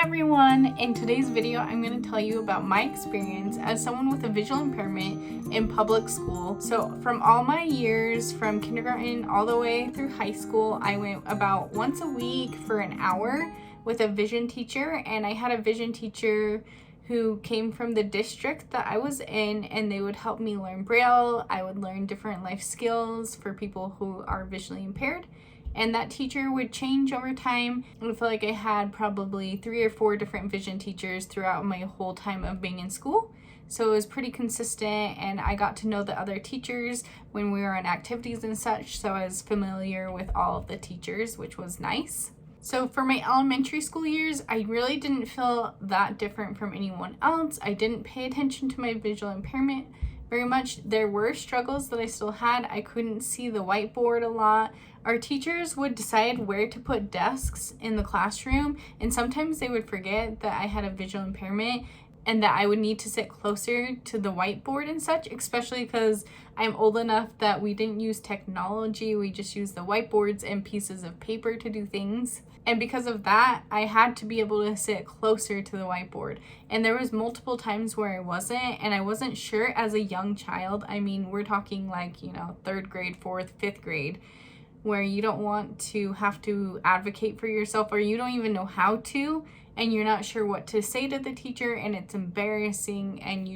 everyone! In today's video, I'm going to tell you about my experience as someone with a visual impairment in public school. So from all my years, from kindergarten all the way through high school, I went about once a week for an hour with a vision teacher, and I had a vision teacher who came from the district that I was in, and they would help me learn Braille. I would learn different life skills for people who are visually impaired. And that teacher would change over time. I feel like I had probably 3 or 4 different vision teachers throughout my whole time of being in school. So it was pretty consistent, and I got to know the other teachers when we were on activities and such. So I was familiar with all of the teachers, which was nice. So for my elementary school years, I really didn't feel that different from anyone else. I didn't pay attention to my visual impairment very much. There were struggles that I still had. I couldn't see the whiteboard a lot. Our teachers would decide where to put desks in the classroom, and sometimes they would forget that I had a visual impairment and that I would need to sit closer to the whiteboard and such, especially because I'm old enough that we didn't use technology. We just used the whiteboards and pieces of paper to do things. And because of that, I had to be able to sit closer to the whiteboard. And there was multiple times where I wasn't, and I wasn't sure as a young child. I mean, we're talking like, 3rd grade, 4th, 5th grade, where you don't want to have to advocate for yourself, or you don't even know how to, and you're not sure what to say to the teacher, and it's embarrassing, and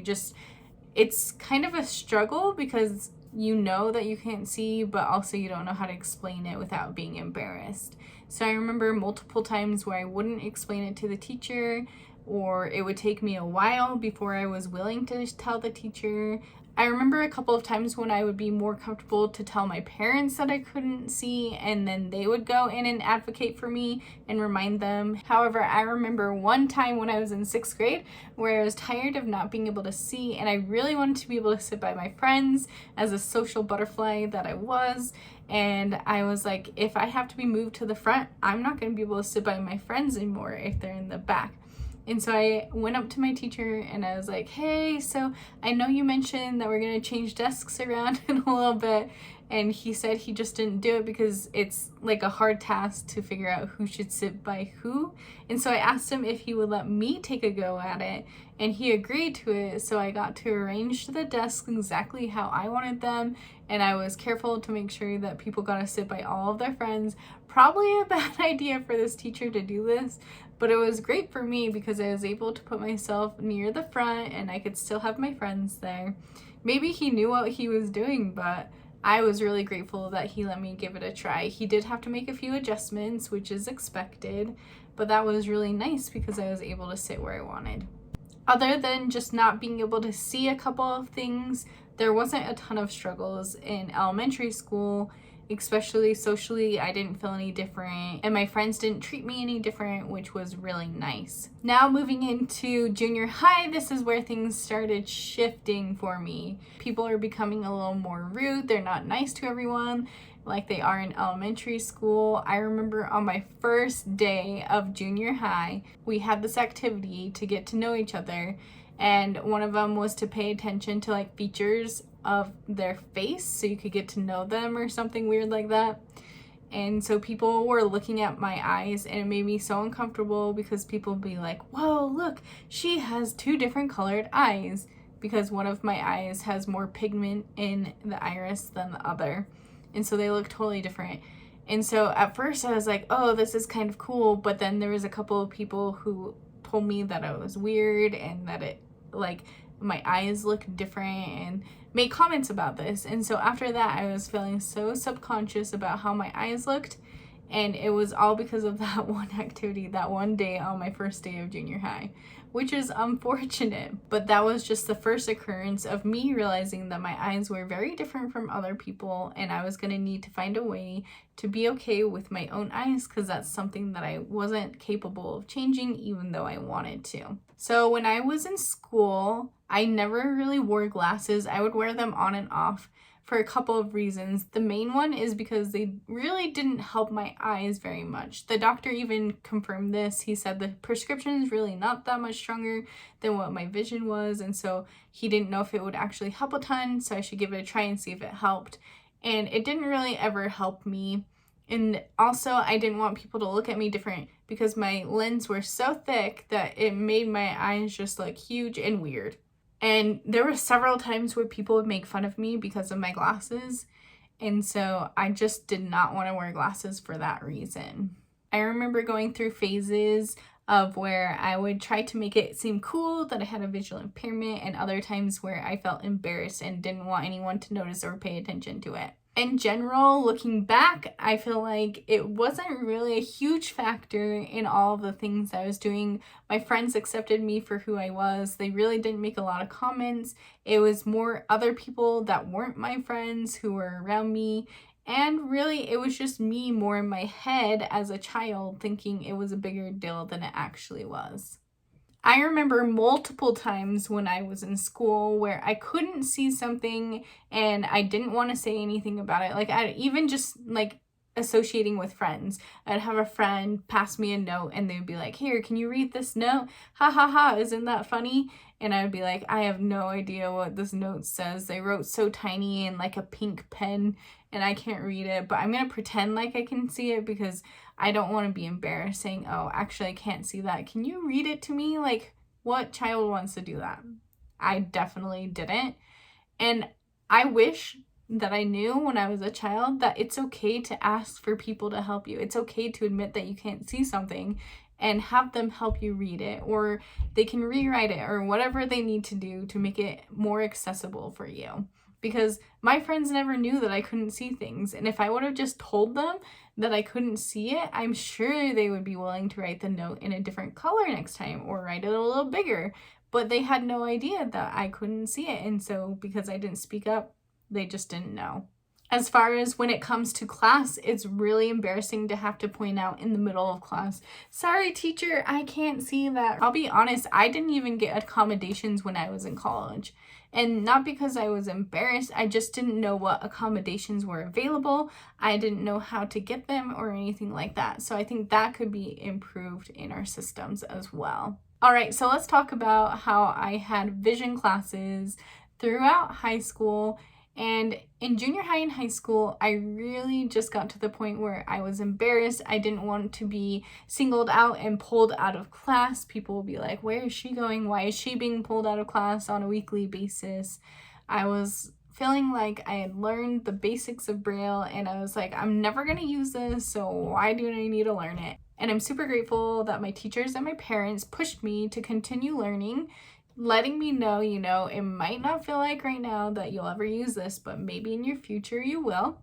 it's kind of a struggle because you know that you can't see, but also you don't know how to explain it without being embarrassed. So I remember multiple times where I wouldn't explain it to the teacher, or it would take me a while before I was willing to tell the teacher. I remember a couple of times when I would be more comfortable to tell my parents that I couldn't see, and then they would go in and advocate for me and remind them. However, I remember one time when I was in 6th grade where I was tired of not being able to see, and I really wanted to be able to sit by my friends as a social butterfly that I was. And I was like, if I have to be moved to the front, I'm not going to be able to sit by my friends anymore if they're in the back. And so I went up to my teacher and I was like, hey, so I know you mentioned that we're going to change desks around in a little bit. And he said he just didn't do it because it's like a hard task to figure out who should sit by who. And so I asked him if he would let me take a go at it, and he agreed to it. So I got to arrange the desks exactly how I wanted them, and I was careful to make sure that people got to sit by all of their friends. Probably a bad idea for this teacher to do this, but it was great for me because I was able to put myself near the front and I could still have my friends there. Maybe he knew what he was doing, but I was really grateful that he let me give it a try. He did have to make a few adjustments, which is expected, but that was really nice because I was able to sit where I wanted. Other than just not being able to see a couple of things, there wasn't a ton of struggles in elementary school. Especially socially, I didn't feel any different, and my friends didn't treat me any different, which was really nice. Now moving into junior high, this is where things started shifting for me. People are becoming a little more rude. They're not nice to everyone like they are in elementary school. I remember on my first day of junior high, we had this activity to get to know each other, and one of them was to pay attention to like features of their face so you could get to know them or something weird like that. And so people were looking at my eyes, and it made me so uncomfortable because people would be like, whoa, look, she has 2 different colored eyes, because one of my eyes has more pigment in the iris than the other, and so they look totally different. And so at first I was like, oh, this is kind of cool, but then there was a couple of people who told me that I was weird and that it like my eyes look different and made comments about this. And so after that, I was feeling so subconscious about how my eyes looked, and it was all because of that one activity, that one day on my first day of junior high, which is unfortunate. But that was just the first occurrence of me realizing that my eyes were very different from other people, and I was going to need to find a way to be okay with my own eyes, because that's something that I wasn't capable of changing even though I wanted to. So when I was in school, I never really wore glasses. I would wear them on and off for a couple of reasons. The main one is because they really didn't help my eyes very much. The doctor even confirmed this. He said the prescription is really not that much stronger than what my vision was, and so he didn't know if it would actually help a ton, so I should give it a try and see if it helped. And it didn't really ever help me. And also, I didn't want people to look at me different because my lens were so thick that it made my eyes just look huge and weird. And there were several times where people would make fun of me because of my glasses. And so I just did not want to wear glasses for that reason. I remember going through phases of where I would try to make it seem cool that I had a visual impairment, and other times where I felt embarrassed and didn't want anyone to notice or pay attention to it. In general, looking back, I feel like it wasn't really a huge factor in all of the things I was doing. My friends accepted me for who I was. They really didn't make a lot of comments. It was more other people that weren't my friends who were around me. And really, it was just me more in my head as a child thinking it was a bigger deal than it actually was. I remember multiple times when I was in school where I couldn't see something and I didn't want to say anything about it. Like, I even just like associating with friends. I'd have a friend pass me a note and they'd be like, "Here, can you read this note? Ha ha ha, isn't that funny?" And I'd be like, "I have no idea what this note says. They wrote so tiny in like a pink pen and I can't read it, but I'm going to pretend like I can see it because I don't want to be embarrassed saying, 'Oh, actually I can't see that. Can you read it to me?'" Like, what child wants to do that? I definitely didn't. And I wish that I knew when I was a child that it's okay to ask for people to help you. It's okay to admit that you can't see something and have them help you read it, or they can rewrite it, or whatever they need to do to make it more accessible for you. Because my friends never knew that I couldn't see things. And if I would have just told them that I couldn't see it, I'm sure they would be willing to write the note in a different color next time or write it a little bigger. But they had no idea that I couldn't see it. And so because I didn't speak up, they just didn't know. As far as when it comes to class, it's really embarrassing to have to point out in the middle of class, "Sorry, teacher, I can't see that." I'll be honest, I didn't even get accommodations when I was in college. And not because I was embarrassed, I just didn't know what accommodations were available. I didn't know how to get them or anything like that. So I think that could be improved in our systems as well. All right, so let's talk about how I had vision classes throughout high school. And in junior high and high school, I really just got to the point where I was embarrassed. I didn't want to be singled out and pulled out of class. People would be like, "Where is she going? Why is she being pulled out of class on a weekly basis?" I was feeling like I had learned the basics of Braille and I was like, I'm never going to use this, so why do I need to learn it? And I'm super grateful that my teachers and my parents pushed me to continue learning, letting me know, it might not feel like right now that you'll ever use this, but maybe in your future you will.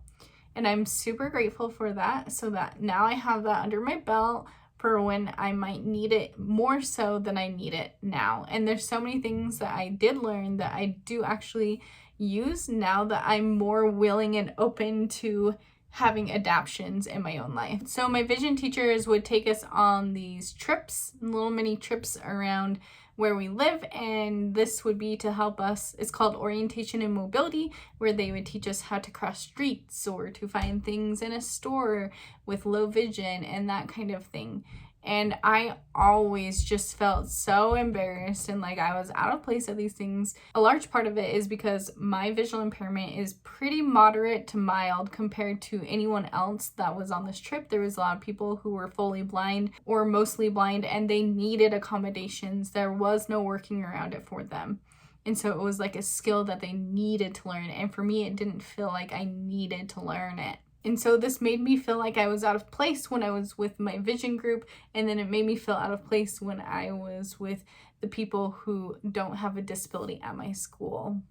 And I'm super grateful for that, so that now I have that under my belt for when I might need it more so than I need it now. And there's so many things that I did learn that I do actually use now that I'm more willing and open to having adaptions in my own life. So my vision teachers would take us on these trips, little mini trips around where we live, and this would be to help us. It's called orientation and mobility, where they would teach us how to cross streets or to find things in a store with low vision and that kind of thing. And I always just felt so embarrassed and like I was out of place at these things. A large part of it is because my visual impairment is pretty moderate to mild compared to anyone else that was on this trip. There was a lot of people who were fully blind or mostly blind and they needed accommodations. There was no working around it for them. And so it was like a skill that they needed to learn. And for me, it didn't feel like I needed to learn it. And so this made me feel like I was out of place when I was with my vision group, and then it made me feel out of place when I was with the people who don't have a disability at my school.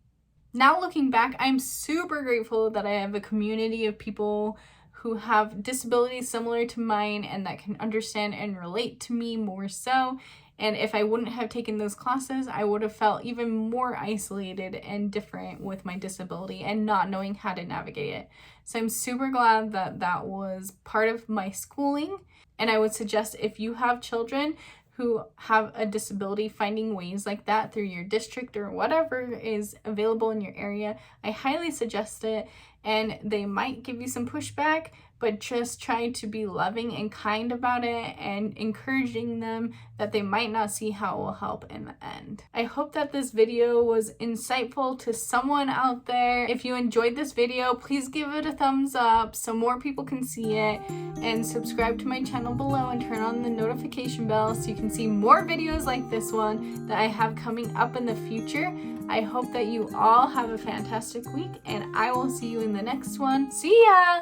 Now looking back, I'm super grateful that I have a community of people who have disabilities similar to mine and that can understand and relate to me more so. And if I wouldn't have taken those classes, I would have felt even more isolated and different with my disability and not knowing how to navigate it. So I'm super glad that that was part of my schooling. And I would suggest if you have children who have a disability, finding ways like that through your district or whatever is available in your area, I highly suggest it. And they might give you some pushback, but just try to be loving and kind about it and encouraging them that they might not see how it will help in the end. I hope that this video was insightful to someone out there. If you enjoyed this video, please give it a thumbs up so more people can see it, and subscribe to my channel below and turn on the notification bell so you can see more videos like this one that I have coming up in the future. I hope that you all have a fantastic week, and I will see you in the next one. See ya!